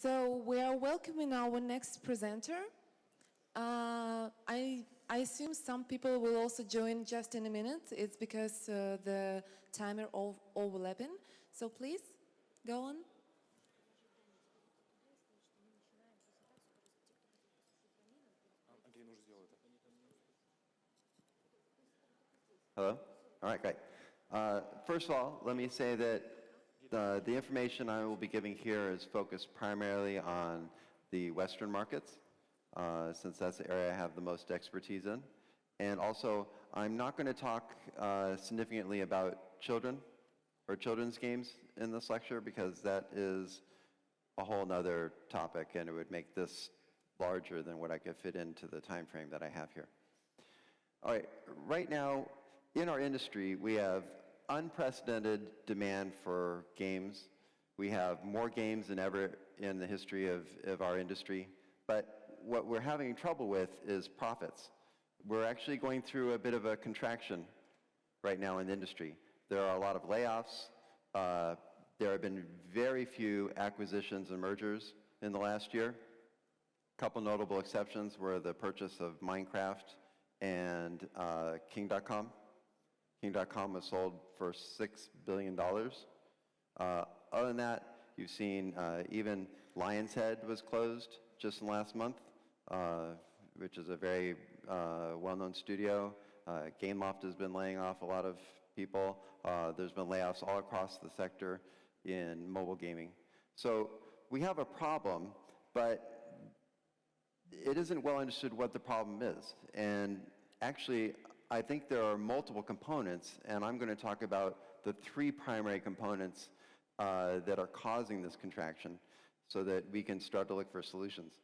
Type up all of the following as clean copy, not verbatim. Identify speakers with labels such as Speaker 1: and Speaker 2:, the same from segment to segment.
Speaker 1: So we are welcoming our next presenter. I assume some people will also join just in a minute. It's because the timer overlapping. So please, go on.
Speaker 2: Hello? All right, great. First of all, let me say that the information I will be giving here is focused primarily on the Western markets, since that's the area I have the most expertise in. And also, I'm not going to talk significantly about children or children's games in this lecture, because that is a whole nother topic, and it would make this larger than what I could fit into the time frame that I have here. All right, right now, in our industry, we have unprecedented demand for games. We have more games than ever in the history of our industry. But what we're having trouble with is profits. We're actually going through a bit of a contraction right now in the industry. There are a lot of layoffs. There have been very few acquisitions and mergers in the last year. A couple notable exceptions were the purchase of Minecraft and King.com. King.com was sold for $6 billion. Other than that, you've seen even Lion's Head was closed just in the last month, which is a very well-known studio. Gameloft has been laying off a lot of people. There's been layoffs all across the sector in mobile gaming. So we have a problem, but it isn't well understood what the problem is. And actually, I think there are multiple components, and I'm going to talk about the three primary components that are causing this contraction so that we can start to look for solutions.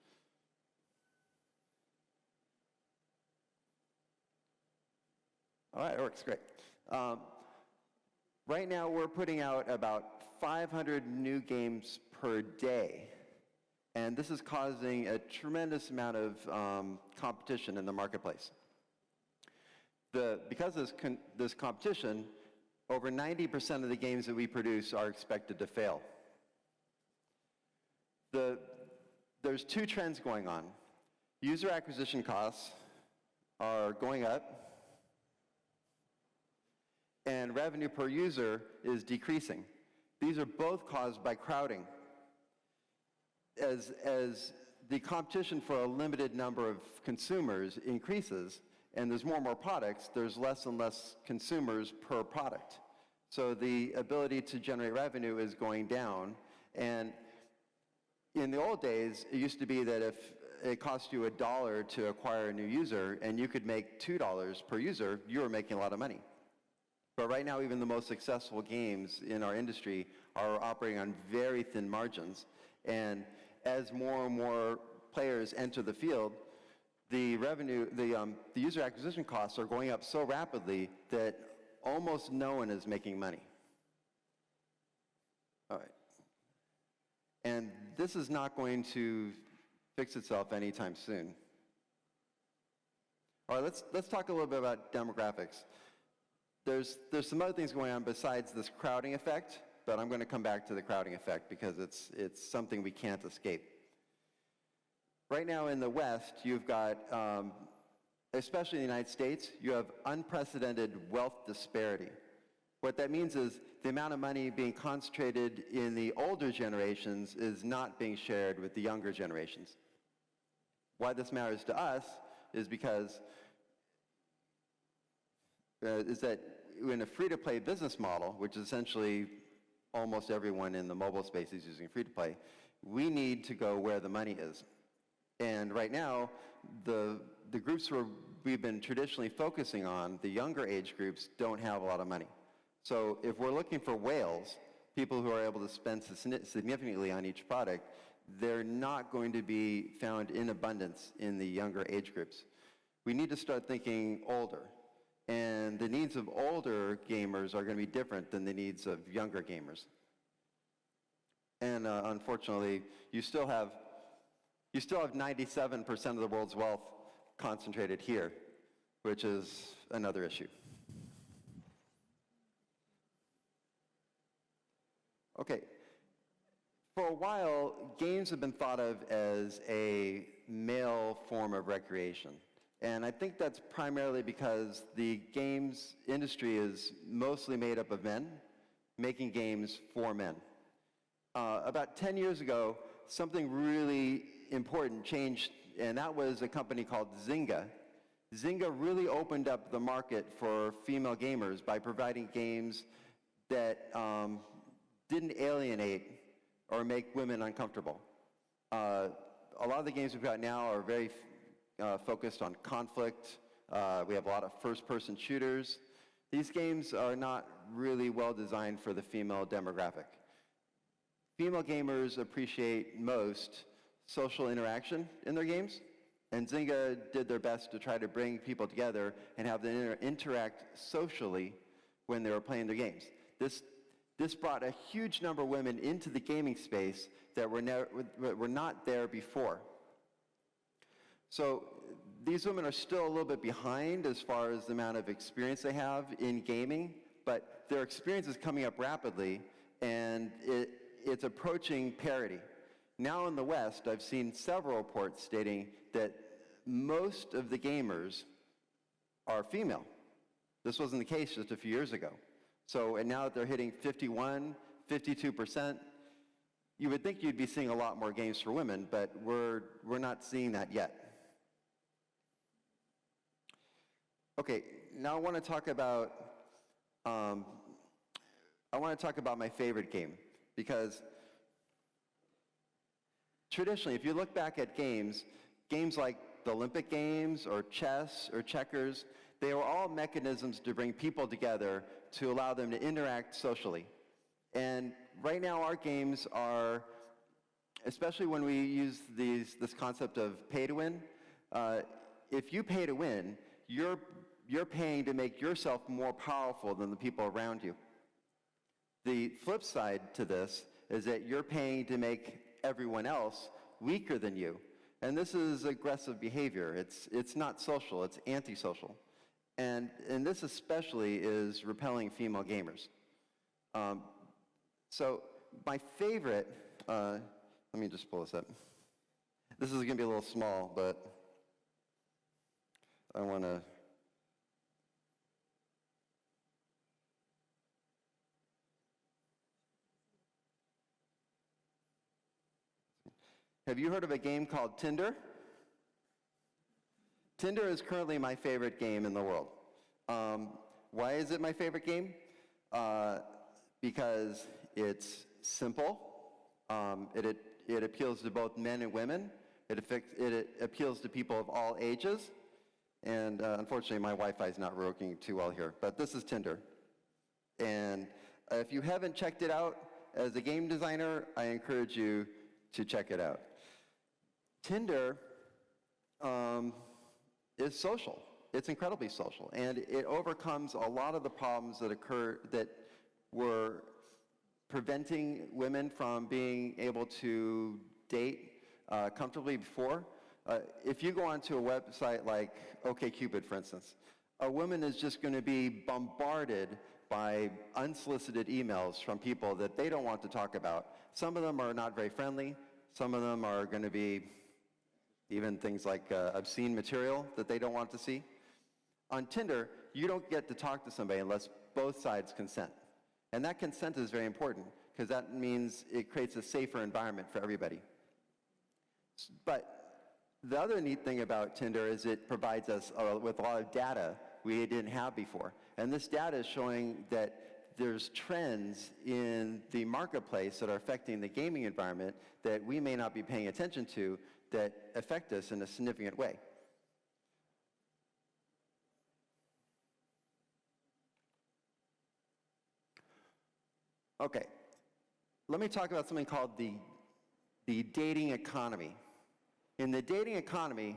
Speaker 2: All right, it works great. Right now, we're putting out about 500 new games per day, and this is causing a tremendous amount of competition in the marketplace. Because of this competition, over 90% of the games that we produce are expected to fail. There's two trends going on. User acquisition costs are going up, and revenue per user is decreasing. These are both caused by crowding. As the competition for a limited number of consumers increases, and there's more and more products, there's less and less consumers per product. So the ability to generate revenue is going down. And in the old days, it used to be that if it cost you $1 to acquire a new user and you could make $2 per user, you were making a lot of money. But right now, even the most successful games in our industry are operating on very thin margins. And as more and more players enter the field, the user acquisition costs are going up so rapidly that almost no one is making money. All right. And this is not going to fix itself anytime soon. All right, let's talk a little bit about demographics. There's some other things going on besides this crowding effect, but I'm going to come back to the crowding effect because it's something we can't escape. Right now in the West, you've got, especially in the United States, you have unprecedented wealth disparity. What that means is the amount of money being concentrated in the older generations is not being shared with the younger generations. Why this matters to us is because is that in a free-to-play business model, which is essentially almost everyone in the mobile space is using free-to-play, we need to go where the money is. And right now, the groups where we've been traditionally focusing on, the younger age groups, don't have a lot of money. So if we're looking for whales, people who are able to spend significantly on each product, they're not going to be found in abundance in the younger age groups. We need to start thinking older. And the needs of older gamers are going to be different than the needs of younger gamers. And unfortunately, you still have 97% of the world's wealth concentrated here, which is another issue. Okay, For a while, games have been thought of as a male form of recreation. And I think that's primarily because the games industry is mostly made up of men making games for men. About 10 years ago, something really important changed, and that was a company called Zynga. Zynga really opened up the market for female gamers by providing games that didn't alienate or make women uncomfortable. A lot of the games we've got now are very focused on conflict. We have a lot of first-person shooters. These games are not really well designed for the female demographic. Female gamers appreciate most social interaction in their games, and Zynga did their best to try to bring people together and have them interact socially when they were playing their games. This brought a huge number of women into the gaming space that were not there before. So these women are still a little bit behind as far as the amount of experience they have in gaming, but their experience is coming up rapidly, and it's approaching parity. Now in the West, I've seen several reports stating that most of the gamers are female. This wasn't the case just a few years ago. So, and now that they're hitting 51, 52%, you would think you'd be seeing a lot more games for women, but we're not seeing that yet. Okay, now I want to talk about my favorite game, because traditionally, if you look back at games like the Olympic Games or chess or checkers, they were all mechanisms to bring people together to allow them to interact socially. And right now our games are, especially when we use this concept of pay to win, if you pay to win, you're paying to make yourself more powerful than the people around you. The flip side to this is that you're paying to make everyone else weaker than you. And this is aggressive behavior. It's not social, it's antisocial. And this especially is repelling female gamers. So my favorite, let me just pull this up. This is gonna be a little small, but I wanna, have you heard of a game called Tinder? Tinder is currently my favorite game in the world. Why is it my favorite game? Because it's simple. It appeals to both men and women. It appeals to people of all ages. And unfortunately, my Wi-Fi is not working too well here. But this is Tinder. And if you haven't checked it out, as a game designer, I encourage you to check it out. Tinder is social. It's incredibly social, and it overcomes a lot of the problems that were preventing women from being able to date comfortably before. If you go onto a website like OkCupid, for instance, a woman is just going to be bombarded by unsolicited emails from people that they don't want to talk about. Some of them are not very friendly. Some of them are going to be even things like obscene material that they don't want to see. On Tinder, you don't get to talk to somebody unless both sides consent. And that consent is very important, because that means it creates a safer environment for everybody. But the other neat thing about Tinder is it provides us with a lot of data we didn't have before. And this data is showing that there's trends in the marketplace that are affecting the gaming environment that we may not be paying attention to that affect us in a significant way. Okay, let me talk about something called the dating economy. In the dating economy,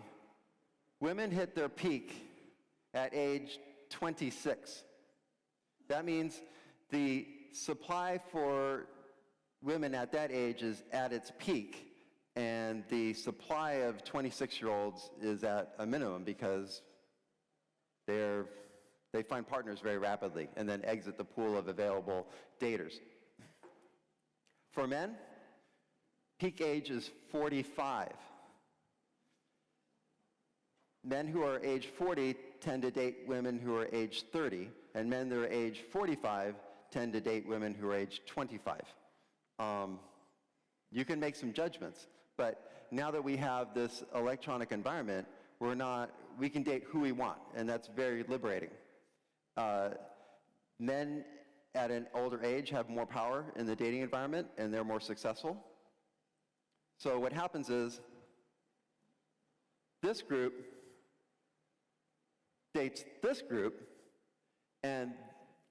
Speaker 2: women hit their peak at age 26. That means the supply for women at that age is at its peak, and the supply of 26-year-olds is at a minimum because they find partners very rapidly and then exit the pool of available daters. For men, Peak age is 45. Men who are age 40 tend to date women who are age 30, and men that are age 45 tend to date women who are age 25. You can make some judgments, but now that we have this electronic environment, we can date who we want, and that's very liberating. Men at an older age have more power in the dating environment, and they're more successful. So what happens is, this group dates this group, and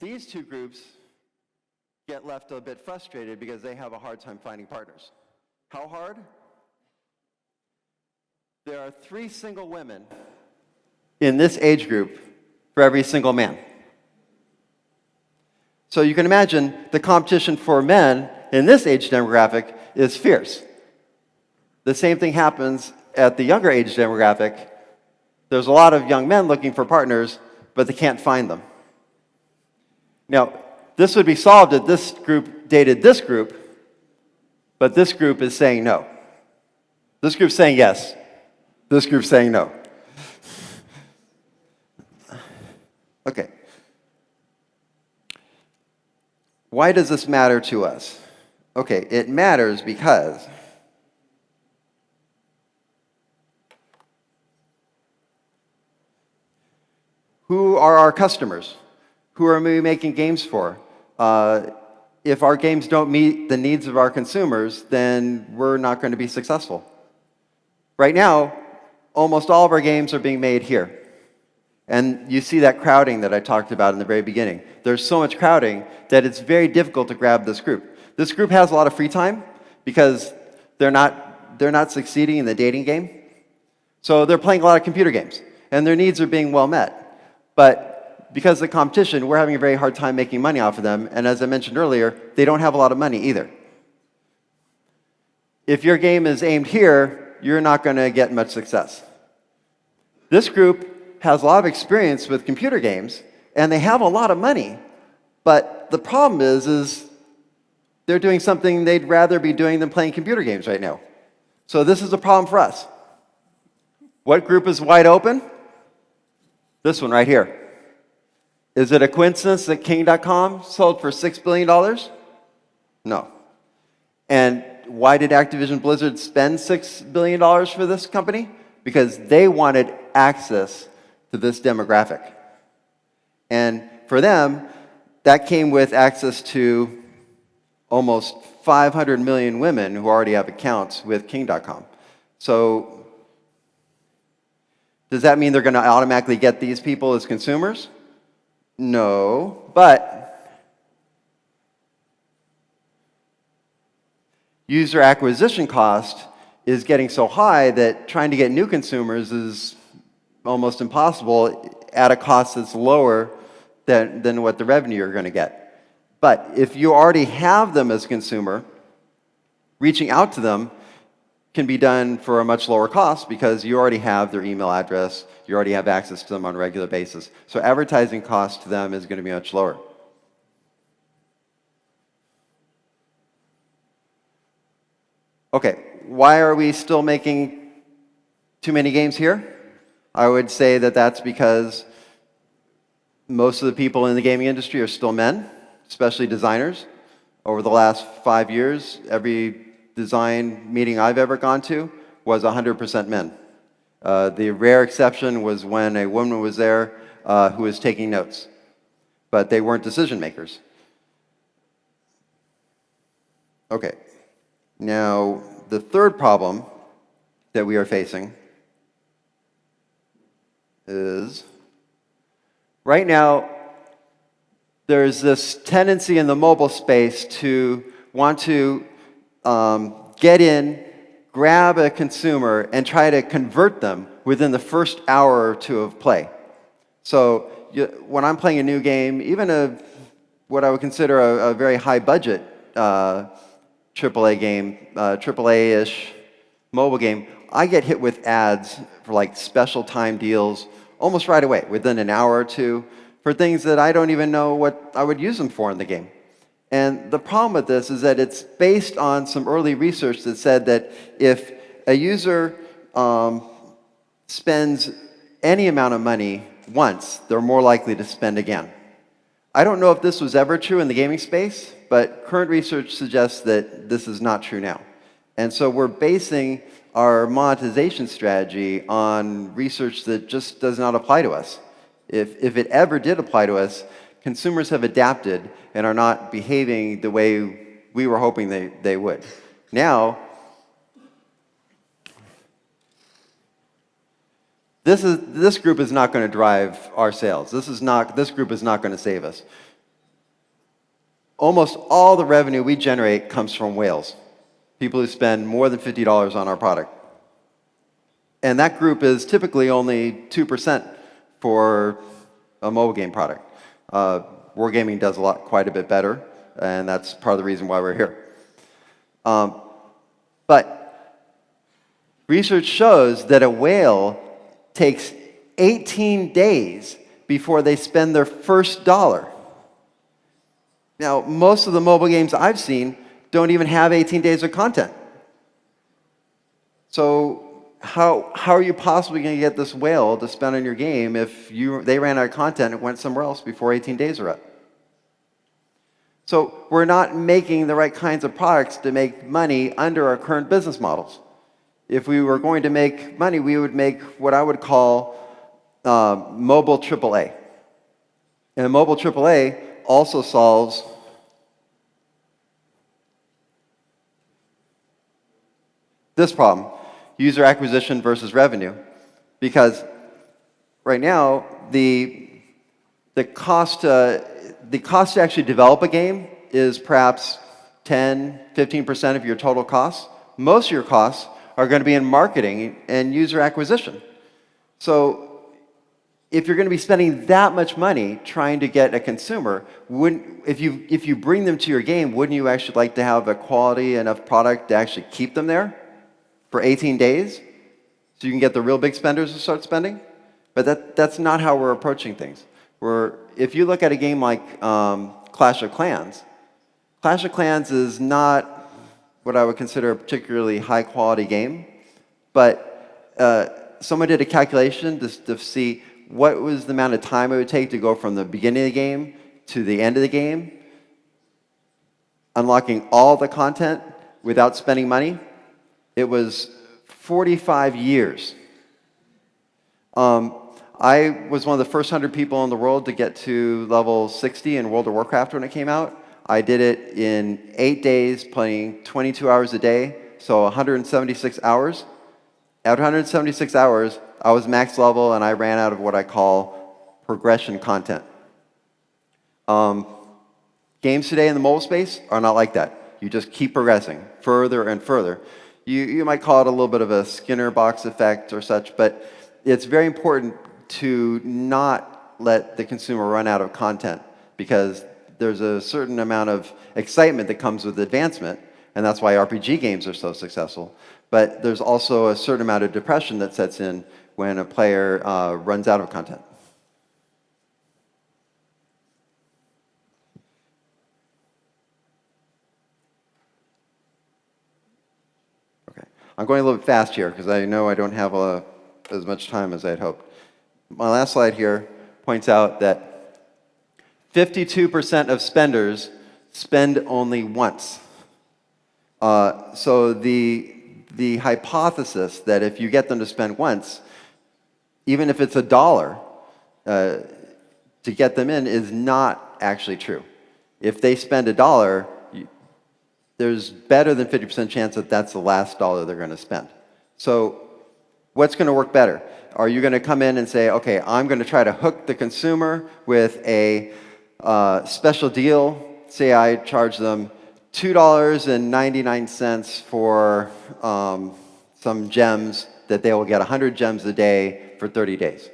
Speaker 2: these two groups get left a bit frustrated because they have a hard time finding partners. How hard? There are 3 single women in this age group for every single man. So you can imagine the competition for men in this age demographic is fierce. The same thing happens at the younger age demographic. There's a lot of young men looking for partners, but they can't find them. Now, this would be solved if this group dated this group, but this group is saying no. This group's saying yes. This group's saying no. Okay. Why does this matter to us? Okay, it matters because who are our customers? Who are we making games for? If our games don't meet the needs of our consumers, then we're not going to be successful. Right now, almost all of our games are being made here. And you see that crowding that I talked about in the very beginning. There's so much crowding that it's very difficult to grab this group. This group has a lot of free time because they're not succeeding in the dating game. So they're playing a lot of computer games, and their needs are being well met. But because of the competition, we're having a very hard time making money off of them, and as I mentioned earlier, they don't have a lot of money either. If your game is aimed here, you're not going to get much success. This group has a lot of experience with computer games, and they have a lot of money, but the problem is they're doing something they'd rather be doing than playing computer games right now. So this is a problem for us. What group is wide open? This one right here. Is it a coincidence that King.com sold for $6 billion? No. And why did Activision Blizzard spend $6 billion for this company? Because they wanted access to this demographic. And for them, that came with access to almost 500 million women who already have accounts with King.com. So does that mean they're going to automatically get these people as consumers? No, but user acquisition cost is getting so high that trying to get new consumers is almost impossible at a cost that's lower than what the revenue you're going to get. But if you already have them as a consumer, reaching out to them can be done for a much lower cost because you already have their email address, you already have access to them on a regular basis. So advertising cost to them is going to be much lower. Okay, why are we still making too many games here? I would say that that's because most of the people in the gaming industry are still men, especially designers. Over the last 5 years, every design meeting I've ever gone to was 100% men. The rare exception was when a woman was there who was taking notes, but they weren't decision makers. Okay, now the third problem that we are facing is right now there's this tendency in the mobile space to want to get in, grab a consumer, and try to convert them within the first hour or two of play. So when I'm playing a new game, even what I would consider a very high-budget AAA game, AAA-ish mobile game, I get hit with ads for like special time deals almost right away, within an hour or two, for things that I don't even know what I would use them for in the game. And the problem with this is that it's based on some early research that said that if a user spends any amount of money once, they're more likely to spend again. I don't know if this was ever true in the gaming space, but current research suggests that this is not true now. And so we're basing our monetization strategy on research that just does not apply to us. If it ever did apply to us, consumers have adapted and are not behaving the way we were hoping they would. Now, this group is not going to drive our sales. This group is not going to save us. Almost all the revenue we generate comes from whales, people who spend more than $50 on our product. And that group is typically only 2% for a mobile game product. Wargaming does quite a bit better, and that's part of the reason why we're here. But research shows that a whale takes 18 days before they spend their first dollar. Now, most of the mobile games I've seen don't even have 18 days of content. So how are you possibly going to get this whale to spend on your game if they ran out of content and went somewhere else before 18 days are up? So we're not making the right kinds of products to make money under our current business models. If we were going to make money, we would make what I would call mobile AAA. And mobile AAA also solves this problem, user acquisition versus revenue. Because right now, the cost to actually develop a game is perhaps 10, 15% of your total costs. Most of your costs are going to be in marketing and user acquisition. So if you're going to be spending that much money trying to get a consumer, if you bring them to your game, wouldn't you actually like to have a quality enough product to actually keep them there for 18 days so you can get the real big spenders to start spending? But that's not how we're approaching things. If you look at a game like Clash of Clans is not what I would consider a particularly high-quality game, but someone did a calculation to see what was the amount of time it would take to go from the beginning of the game to the end of the game, unlocking all the content without spending money. It was 45 years. I was one of the first 100 people in the world to get to level 60 in World of Warcraft when it came out. I did it in 8 days, playing 22 hours a day, so 176 hours. After 176 hours, I was max level, and I ran out of what I call progression content. Games today in the mobile space are not like that. You just keep progressing further and further. You might call it a little bit of a Skinner box effect or such, but it's very important to not let the consumer run out of content, because there's a certain amount of excitement that comes with advancement, and that's why RPG games are so successful. But there's also a certain amount of depression that sets in when a player runs out of content. Okay, I'm going a little bit fast here because I know I don't have as much time as I had hoped. My last slide here points out that 52% of spenders spend only once. So the hypothesis that if you get them to spend once, even if it's $1, to get them in is not actually true. If they spend $1, there's better than 50% chance that that's the last dollar they're going to spend. So what's going to work better? Are you going to come in and say, okay, I'm going to try to hook the consumer with a special deal? Say I charge them $2.99 for some gems that they will get 100 gems a day for 30 days.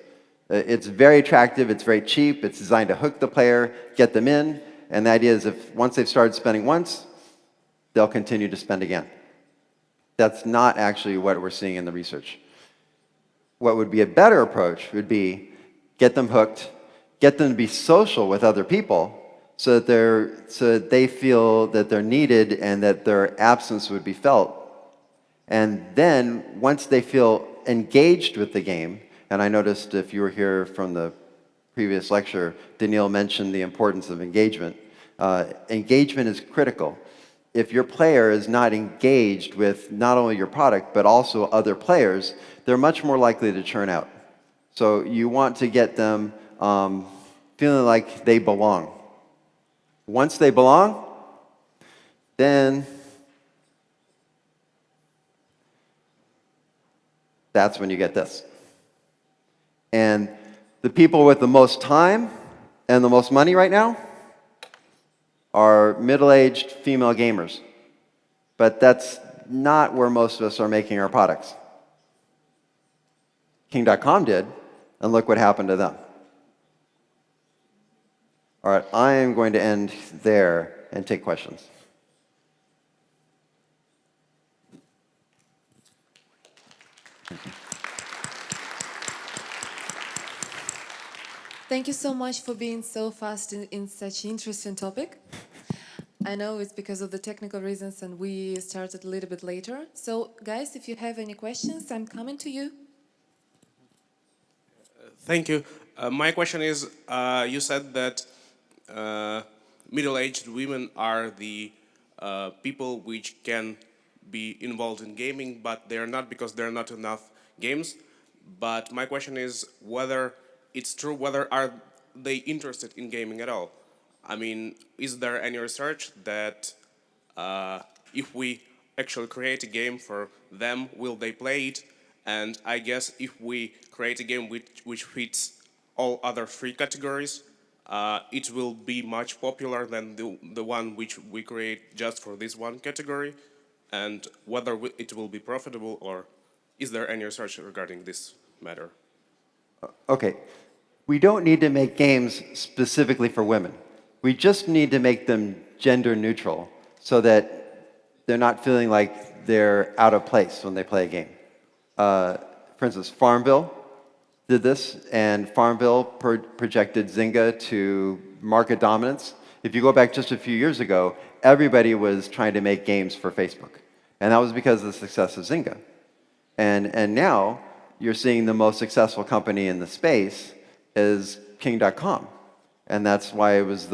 Speaker 2: It's very attractive, it's very cheap, it's designed to hook the player, get them in, and the idea is if once they've started spending once, they'll continue to spend again. That's not actually what we're seeing in the research. What would be a better approach would be get them hooked, get them to be social with other people, so that they feel that they're needed and that their absence would be felt. And then once they feel engaged with the game, and I noticed if you were here from the previous lecture, Daniil mentioned the importance of engagement. Engagement is critical. If your player is not engaged with not only your product, but also other players, they're much more likely to churn out. So you want to get them feeling like they belong. Once they belong, then that's when you get this. And the people with the most time and the most money right now are middle-aged female gamers. But that's not where most of us are making our products. King.com did, and look what happened to them. All right, I am going to end there and take questions.
Speaker 1: Thank you so much for being so fast in such an interesting topic. I know it's because of the technical reasons and we started a little bit later. So guys, if you have any questions, I'm coming to you.
Speaker 3: Thank you. My question is, you said that middle-aged women are the people which can be involved in gaming, but they're not because there are not enough games. But my question is whether it's true, whether are they interested in gaming at all? I mean, is there any research that if we actually create a game for them, will they play it? And I guess if we create a game which fits all other three categories, it will be much popular than the one which we create just for this one category. And whether it will be profitable, or is there any research regarding this matter?
Speaker 2: Okay, we don't need to make games specifically for women. We just need to make them gender neutral so that they're not feeling like they're out of place when they play a game. For instance, Farmville did this, and Farmville projected Zynga to market dominance. If you go back just a few years ago, everybody was trying to make games for Facebook. And that was because of the success of Zynga. And now you're seeing the most successful company in the space is King.com. And that's why it was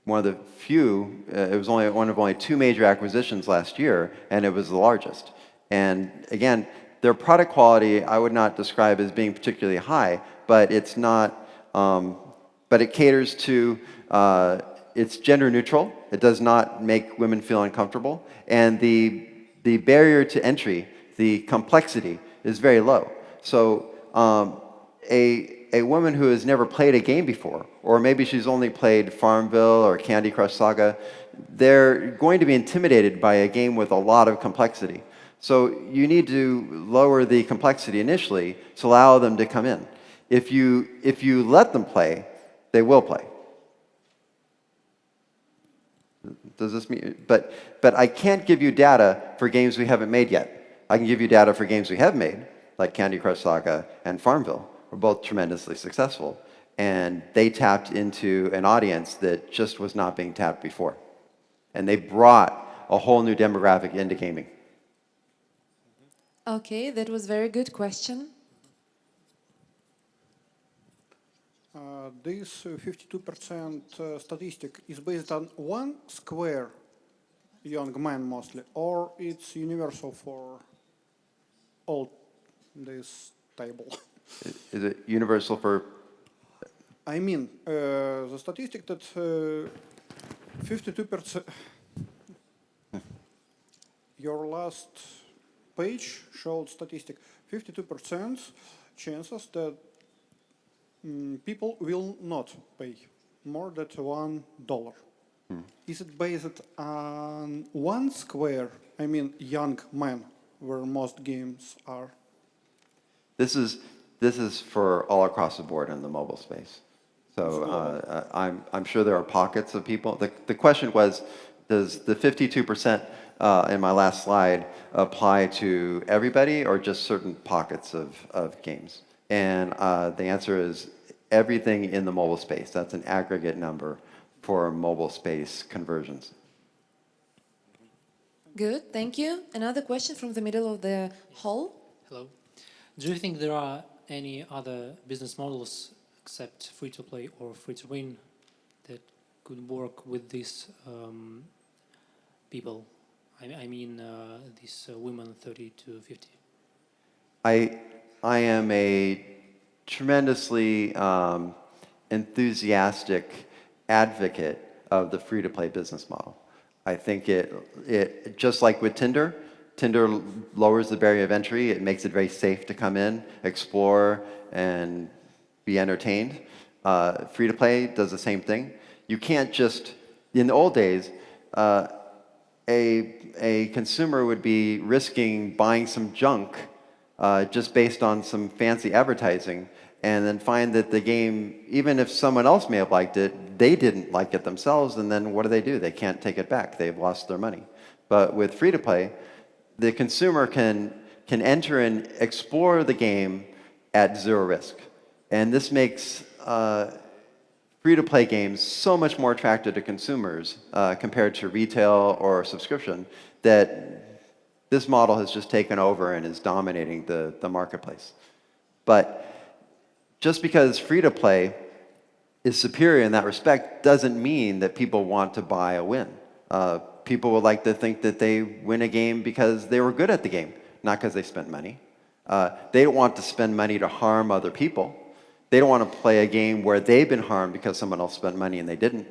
Speaker 2: one of the few, it was only one of only 2 major acquisitions last year, and it was the largest. And again, their product quality I would not describe as being particularly high, but it's not, but it caters to, it's gender neutral. It does not make women feel uncomfortable. And the barrier to entry, the complexity, is very low. So a woman who has never played a game before, or maybe she's only played Farmville or Candy Crush Saga, they're going to be intimidated by a game with a lot of complexity. So you need to lower the complexity initially to allow them to come in. If you let them play, they will play. Does this mean? But I can't give you data for games we haven't made yet. I can give you data for games we have made, like Candy Crush Saga and Farmville. Were both tremendously successful, and they tapped into an audience that just was not being tapped before. And they brought a whole new demographic into gaming.
Speaker 1: Okay, that was a very good question.
Speaker 4: This 52% statistic is based on one square young man mostly, or it's universal for all this table?
Speaker 2: Is it universal for?
Speaker 4: I mean, the statistic that 52%, your last page showed statistic, 52% chances that people will not pay more than $1. Is it based on one square, I mean young men, where most games are?
Speaker 2: This is for all across the board in the mobile space. So I'm sure there are pockets of people. The question was, does the 52% in my last slide apply to everybody or just certain pockets of games? And the answer is everything in the mobile space. That's an aggregate number for mobile space conversions.
Speaker 1: Good, thank you. Another question from the middle of the hall.
Speaker 5: Hello. Do you think there are any other business models except free-to-play or free-to-win that could work with these people? I mean, these women 30 to 50.
Speaker 2: I am a tremendously enthusiastic advocate of the free-to-play business model. I think it just like with Tinder, Tinder lowers the barrier of entry. It makes it very safe to come in, explore, and be entertained. Free-to-play does the same thing. You can't just, in the old days, a consumer would be risking buying some junk just based on some fancy advertising, and then find that the game, even if someone else may have liked it, they didn't like it themselves, and then what do? They can't take it back. They've lost their money. But with free-to-play, the consumer can enter and explore the game at zero risk. And this makes free-to-play games so much more attractive to consumers compared to retail or subscription, that this model has just taken over and is dominating the marketplace. But just because free-to-play is superior in that respect doesn't mean that people want to buy a win. People would like to think that they win a game because they were good at the game, not because they spent money. They don't want to spend money to harm other people. They don't want to play a game where they've been harmed because someone else spent money and they didn't.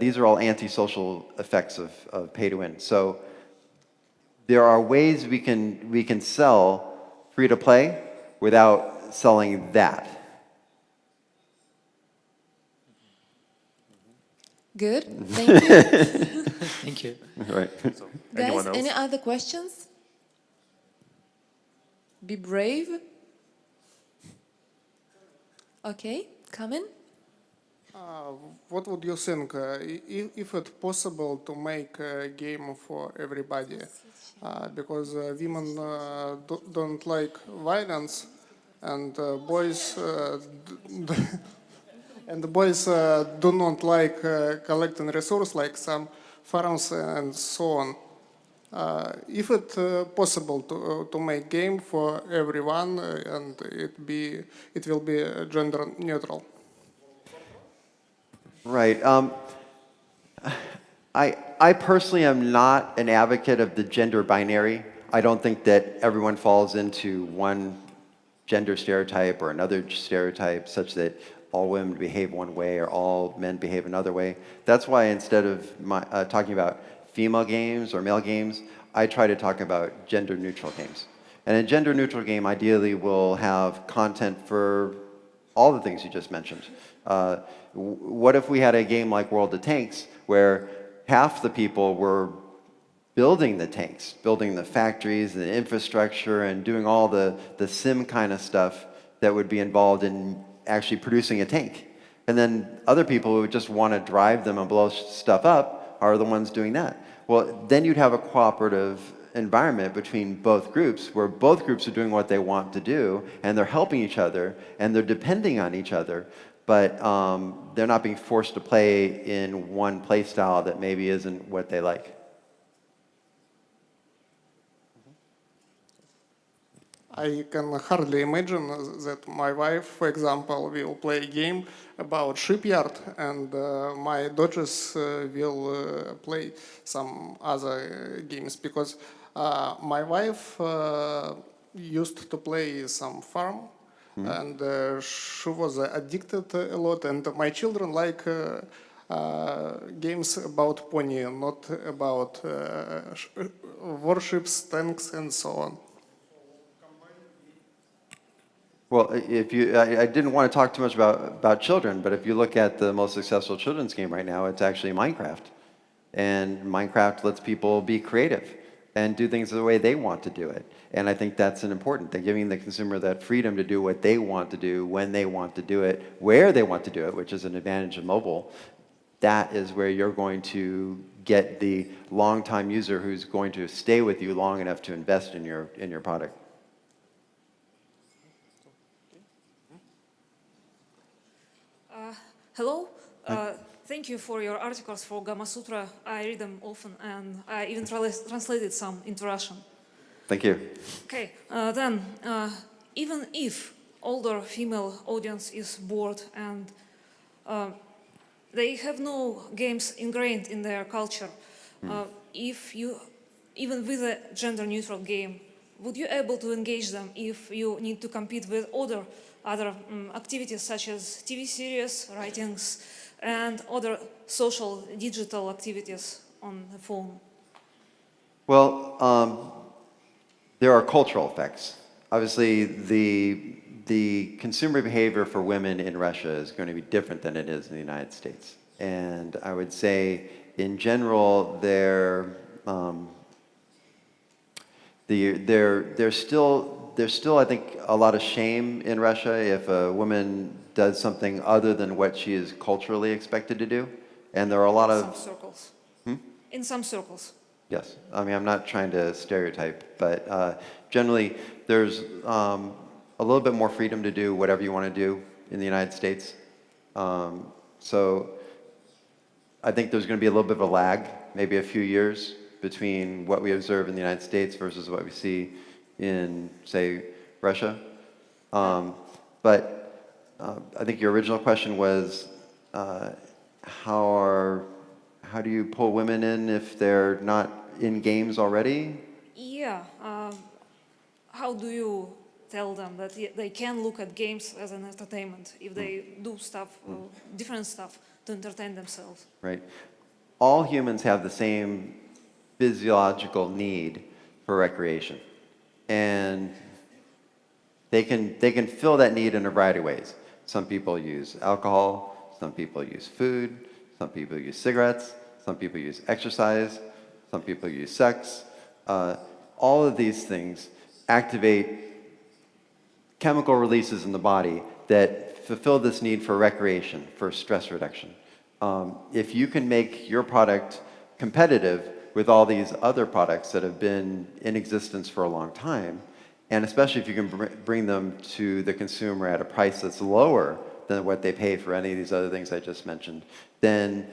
Speaker 2: These are all antisocial effects of pay-to-win. So there are ways we can sell free-to-play without selling that.
Speaker 1: Good, thank you.
Speaker 5: Thank you.
Speaker 2: Right.
Speaker 3: So,
Speaker 1: Guys,
Speaker 3: anyone else?
Speaker 1: any other questions? Be brave. Okay, come in.
Speaker 6: What would you think if it's possible to make a game for everybody? Because women don't like violence, and boys and the boys do not like collecting resources like some farms and so on. If it's possible to make game for everyone and it will be gender neutral.
Speaker 2: Right. I personally am not an advocate of the gender binary. I don't think that everyone falls into one gender stereotype or another stereotype such that all women behave one way or all men behave another way. That's why instead of talking about female games or male games, I try to talk about gender neutral games. And a gender neutral game ideally will have content for all the things you just mentioned. What if we had a game like World of Tanks where half the people were building the tanks, building the factories, the infrastructure, and doing all the sim kind of stuff that would be involved in actually producing a tank. And then other people who just want to drive them and blow stuff up are the ones doing that. Well, then you'd have a cooperative environment between both groups where both groups are doing what they want to do and they're helping each other and they're depending on each other, but they're not being forced to play in one play style that maybe isn't what they like.
Speaker 6: I can hardly imagine that my wife, for example, will play a game about shipyard and my daughters will play some other games because my wife used to play some farm and she was addicted a lot, and my children like games about pony, not about warships, tanks, and so on.
Speaker 2: Well, I didn't want to talk too much about children, but if you look at the most successful children's game right now, it's actually Minecraft. And Minecraft lets people be creative and do things the way they want to do it. And I think that's an important thing, giving the consumer that freedom to do what they want to do, when they want to do it, where they want to do it, which is an advantage of mobile. That is where you're going to get the long-time user who's going to stay with you long enough to invest in your product.
Speaker 7: Hello. Thank you for your articles for Gama Sutra. I read them often, and I even translated some into Russian.
Speaker 2: Thank you.
Speaker 7: Okay, even if older female audience is bored and they have no games ingrained in their culture, if you, even with a gender-neutral game, would you able to engage them if you need to compete with other activities such as TV series, writings, and other social digital activities on the phone?
Speaker 2: Well, there are cultural effects. Obviously, the consumer behavior for women in Russia is going to be different than it is in the United States. And I would say, in general, there's still, I think, a lot of shame in Russia if a woman does something other than what she is culturally expected to do. And there are a lot
Speaker 7: In some
Speaker 2: of...
Speaker 7: circles. In some circles.
Speaker 2: Yes, I mean, I'm not trying to stereotype, but generally there's a little bit more freedom to do whatever you want to do in the United States. So I think there's going to be a little bit of a lag, maybe a few years, between what we observe in the United States versus what we see in, say, Russia. But I think your original question was, how do you pull women in if they're not in games already?
Speaker 7: Yeah. How do you tell them that they can look at games as an entertainment if they do stuff, different stuff to entertain themselves?
Speaker 2: Right. All humans have the same physiological need for recreation. And they can fill that need in a variety of ways. Some people use alcohol, some people use food, some people use cigarettes, some people use exercise, some people use sex. All of these things activate chemical releases in the body that fulfill this need for recreation, for stress reduction. If you can make your product competitive with all these other products that have been in existence for a long time, and especially if you can bring them to the consumer at a price that's lower than what they pay for any of these other things I just mentioned, then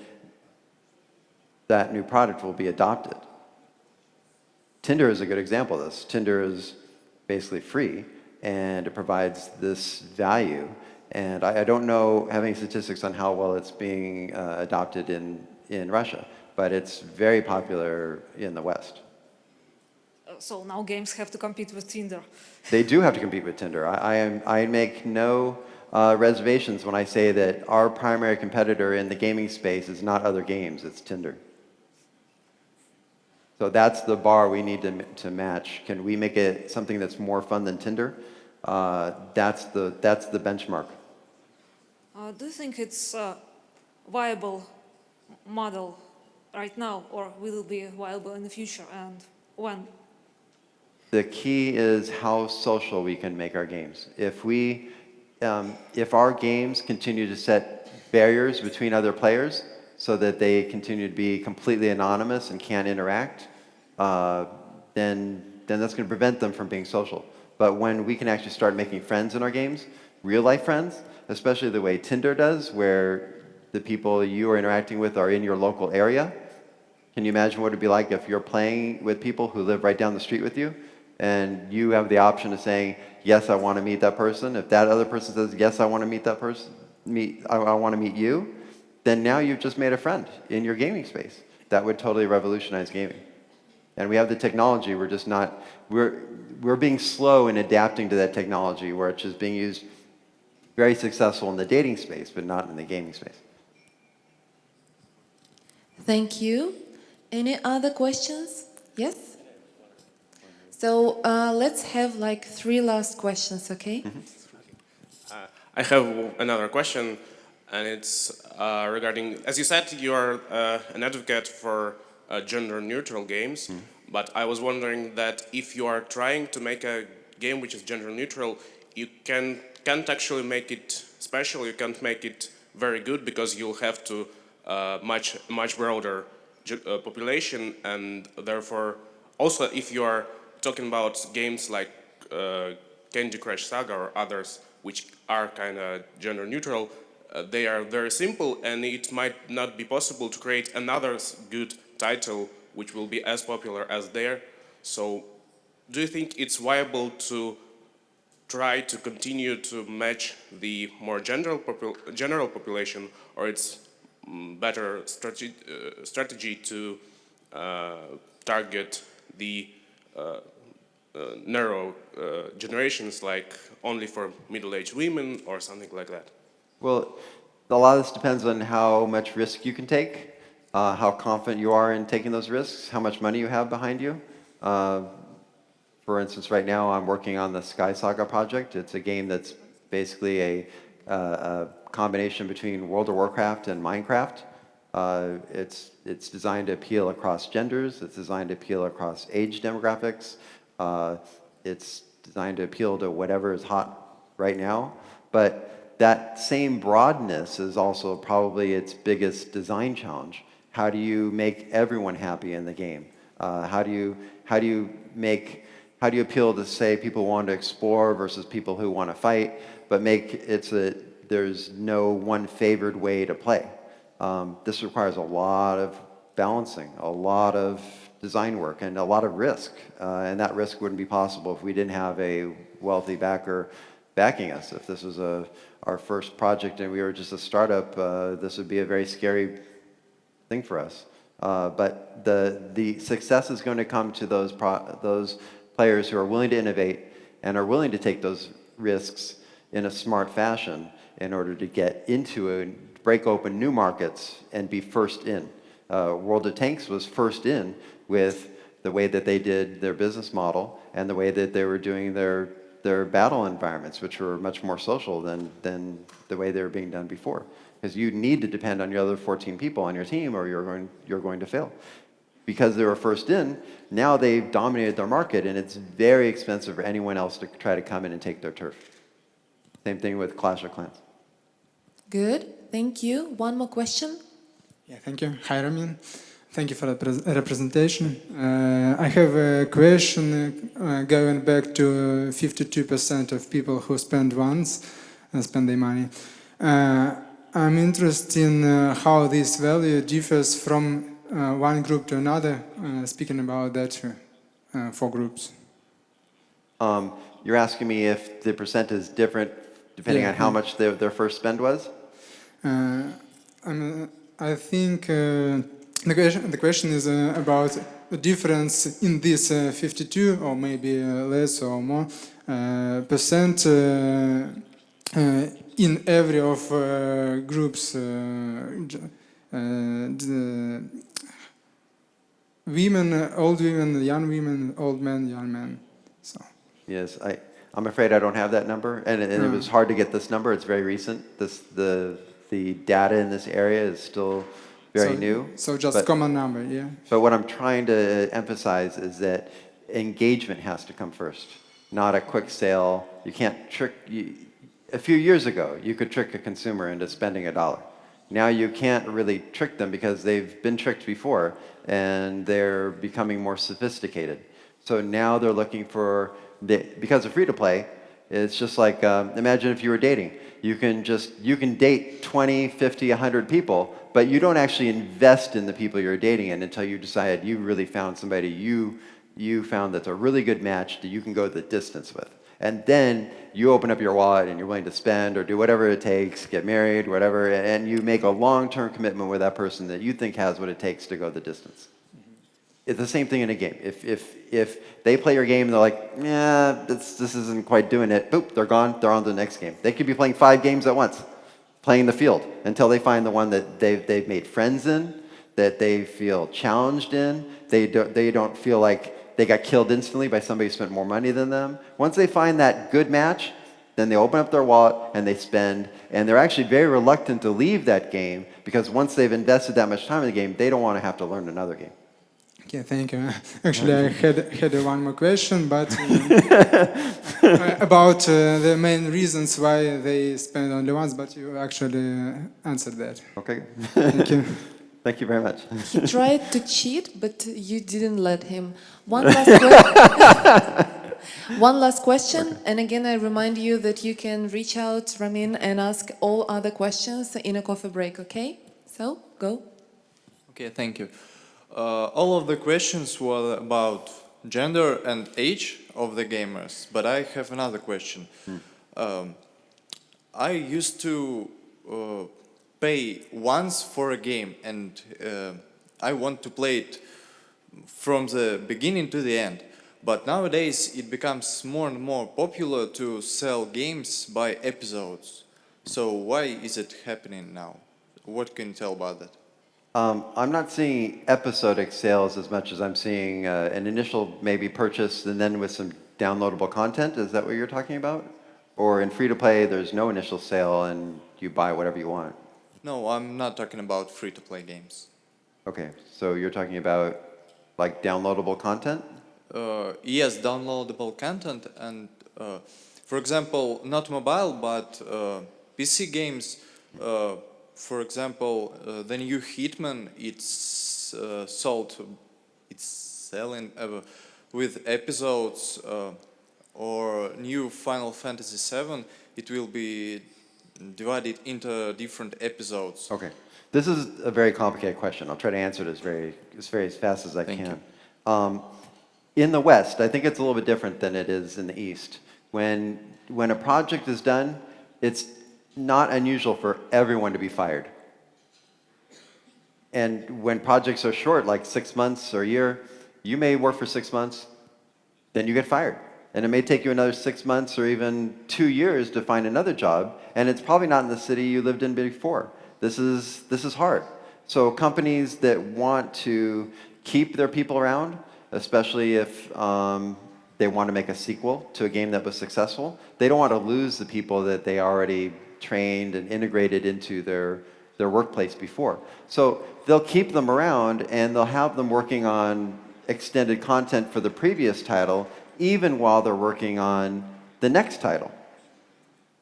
Speaker 2: that new product will be adopted. Tinder is a good example of this. Tinder is basically free, and it provides this value. And I don't know, have any statistics on how well it's being adopted in Russia, but it's very popular in the West.
Speaker 7: So now games have to compete with Tinder.
Speaker 2: They do have to compete with Tinder. I make no reservations when I say that our primary competitor in the gaming space is not other games, it's Tinder. So that's the bar we need to match. Can we make it something that's more fun than Tinder? That's the benchmark.
Speaker 7: Do you think it's a viable model right now, or will it be viable in the future, and when?
Speaker 2: The key is how social we can make our games. If our games continue to set barriers between other players so that they continue to be completely anonymous and can't interact, then that's going to prevent them from being social. But when we can actually start making friends in our games, real-life friends, especially the way Tinder does, where the people you are interacting with are in your local area, can you imagine what it would be like if you're playing with people who live right down the street with you, and you have the option of saying, yes, I want to meet that person. If that other person says, yes, I want to meet that person, I want to meet you, then now you've just made a friend in your gaming space. That would totally revolutionize gaming. And we have the technology, we're just not, we're being slow in adapting to that technology, where it's just being used very successful in the dating space, but not in the gaming space.
Speaker 1: Thank you. Any other questions? Yes? So let's have like 3 last questions, okay?
Speaker 3: I have another question, and it's regarding, as you said, you are an advocate for gender-neutral games, but I was wondering that if you are trying to make a game which is gender-neutral, you can't actually make it special, you can't make it very good, because you'll have to much broader population, and therefore, also if you are talking about games like Candy Crush Saga or others, which are kind of gender neutral, they are very simple, and it might not be possible to create another good title which will be as popular as there. So, do you think it's viable to try to continue to match the more general population, or it's better strategy to target the narrow generations, like only for middle-aged women or something like that?
Speaker 2: Well, a lot of this depends on how much risk you can take, how confident you are in taking those risks, how much money you have behind you. For instance, right now I'm working on the Sky Saga project. It's a game that's basically a combination between World of Warcraft and Minecraft. It's designed to appeal across genders. It's designed to appeal across age demographics. It's designed to appeal to whatever is hot right now. But that same broadness is also probably its biggest design challenge. How do you make everyone happy in the game? How do you appeal to, say, people who want to explore versus people who want to fight, but make it so that there's no one favored way to play? This requires a lot of balancing, a lot of design work, and a lot of risk. And that risk wouldn't be possible if we didn't have a wealthy backer backing us. If this was our first project and we were just a startup, this would be a very scary thing for us. But the success is going to come to those players who are willing to innovate and are willing to take those risks in a smart fashion in order to get into and break open new markets and be first in. World of Tanks was first in with the way that they did their business model and the way that they were doing their battle environments, which were much more social than the way they were being done before. Because you need to depend on your other 14 people on your team or you're going to fail. Because they were first in, now they've dominated their market, and it's very expensive for anyone else to try to come in and take their turf. Same thing with Clash of Clans.
Speaker 1: Good, thank you. One more question.
Speaker 8: Yeah, thank you. Hi, Ramin. Thank you for the representation. I have a question going back to 52% of people who spend once and spend their money. I'm interested in how this value differs from one group to another, speaking about that for groups.
Speaker 2: You're asking me if the percent is different depending on how much their first spend was?
Speaker 8: I think the question is about the difference in this 52 or maybe less or more percent in every of groups, women, old women, young women, old men, young men. So.
Speaker 2: Yes, I'm afraid I don't have that number, and it was hard to get this number. It's very recent. The data in this area is still very new.
Speaker 8: So just common number, yeah.
Speaker 2: But what I'm trying to emphasize is that engagement has to come first, not a quick sale. You can't trick. A few years ago, you could trick a consumer into spending $1. Now you can't really trick them because they've been tricked before, and they're becoming more sophisticated. So now they're looking for, because of free-to-play, it's just like, imagine if you were dating. You can date 20, 50, 100 people, but you don't actually invest in the people you're dating in until you decide you really found somebody you found that's a really good match that you can go the distance with. And then you open up your wallet and you're willing to spend or do whatever it takes, get married, whatever, and you make a long-term commitment with that person that you think has what it takes to go the distance. It's the same thing in a game. If they play your game and they're like, yeah, this isn't quite doing it, boop, they're gone, they're on to the next game. They could be playing 5 games at once, playing the field, until they find the one that they've made friends in, that they feel challenged in, they don't feel like they got killed instantly by somebody who spent more money than them. Once they find that good match, then they open up their wallet and they spend, and they're actually very reluctant to leave that game because once they've invested that much time in the game, they don't want to have to learn another game.
Speaker 8: Okay, thank you. Actually, I had one more question, but about the main reasons why they spend only once, but you actually answered that.
Speaker 2: Okay.
Speaker 8: Thank you.
Speaker 2: Thank you very much.
Speaker 1: He tried to cheat, but you didn't let him. One last question. One last question, and again I remind you that you can reach out, Ramin, and ask all other questions in a coffee break, okay? So, go.
Speaker 9: Okay, thank you. All of the questions were about gender and age of the gamers, but I have another question. I used to pay once for a game, and I want to play it from the beginning to the end. But nowadays it becomes more and more popular to sell games by episodes. So why is it happening now? What can you tell about that?
Speaker 2: I'm not seeing episodic sales as much as I'm seeing an initial maybe purchase and then with some downloadable content. Is that what you're talking about? Or in free-to-play, there's no initial sale and you buy whatever you want?
Speaker 9: No, I'm not talking about free-to-play games.
Speaker 2: Okay, so you're talking about like downloadable content?
Speaker 9: Yes, downloadable content and, for example, not mobile, but PC games. For example, the new Hitman, it's selling with episodes, or new Final Fantasy VII, it will be divided into different episodes.
Speaker 2: Okay. This is a very complicated question. I'll try to answer it as fast as I
Speaker 9: Thank
Speaker 2: can. In the West, I think it's a little bit different than it is in the East. When a project is done, it's not unusual for everyone to be fired. And when projects are short, like 6 months or a year, you may work for 6 months, then you get fired. And it may take you another 6 months or even 2 years to find another job, and it's probably not in the city you lived in before. This is hard. So companies that want to keep their people around, especially if they want to make a sequel to a game that was successful, they don't want to lose the people that they already trained and integrated into their workplace before. So they'll keep them around and they'll have them working on extended content for the previous title, even while they're working on the next title.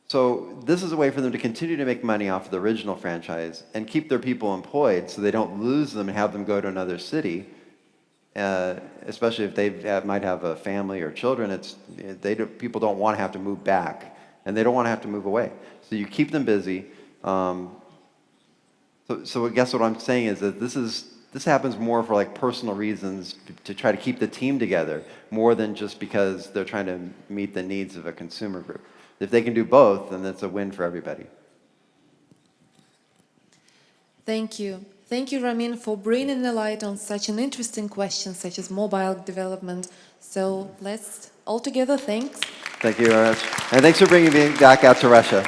Speaker 2: So this is a way for them to continue to make money off of the original franchise and keep their people employed so they don't lose them and have them go to another city, especially if they might have a family or children. People don't want to have to move back, and they don't want to have to move away. So you keep them busy. So I guess what I'm saying is that this happens more for like personal reasons to try to keep the team together, more than just because they're trying to meet the needs of a consumer group. If they can do both, then that's a win for everybody.
Speaker 1: Thank you. Thank you, Ramin, for bringing the light on such an interesting question, such as mobile development. So let's all together thanks.
Speaker 2: Thank you very much. And thanks for bringing me back out to Russia.